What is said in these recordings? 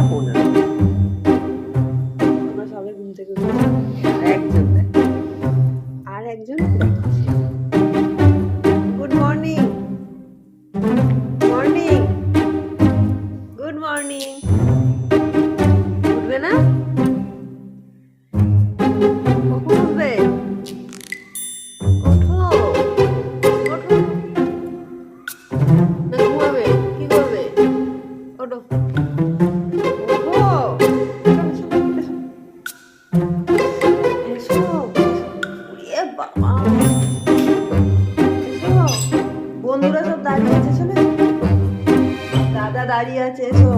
9:15 আমরা সবাই ঘুম থেকে উঠেছি। একজন আর একজন good morning morning good morning. উঠবে না? কখন উঠবে? ওঠো ওঠো, না ঘুমাবে? কি করবে? ওঠো ওঠো, এসো এ বাবা, এসো। বন্ধুরা সব দাঁড়িয়ে আছে, চলে দাদা দাঁড়িয়ে আছে, এসো।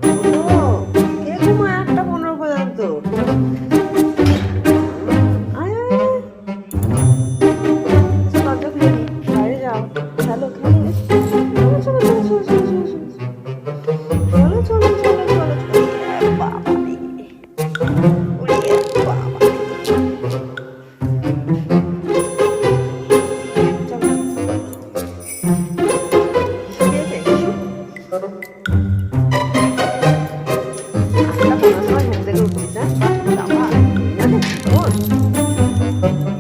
ওঠো, কে ঘুমায় 1:15 পর্যন্ত? আয় আয় আয়। এসো, দরজা খুলে নি, বাইরে যাও, খেলো খেলো, চলো চলো চলো চলো চলো চলো চলো চলো চলো চলো চলো। এ বাবা রে, ওরে বাবা রে। চলো, হিসু দিয়েছে, হিসু। 8:15 সময় ঘুম থেকে উঠছিস, হ্যাঁ? বাবা,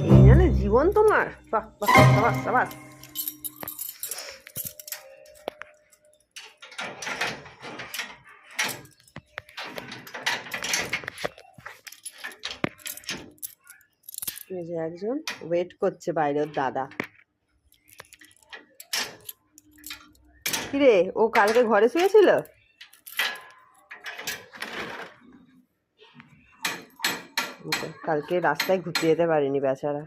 এই নালে জীবন তোমার। বাহ বাহ, সাবাস সাবাস। এই যে একজন ওয়েট করছে বাইরে, ওর দাদা। কিরে, ও কালকে ঘরে শুয়েছিল? কালকে রাস্তায় ঘুরতে যেতে পারিনি বেচারা।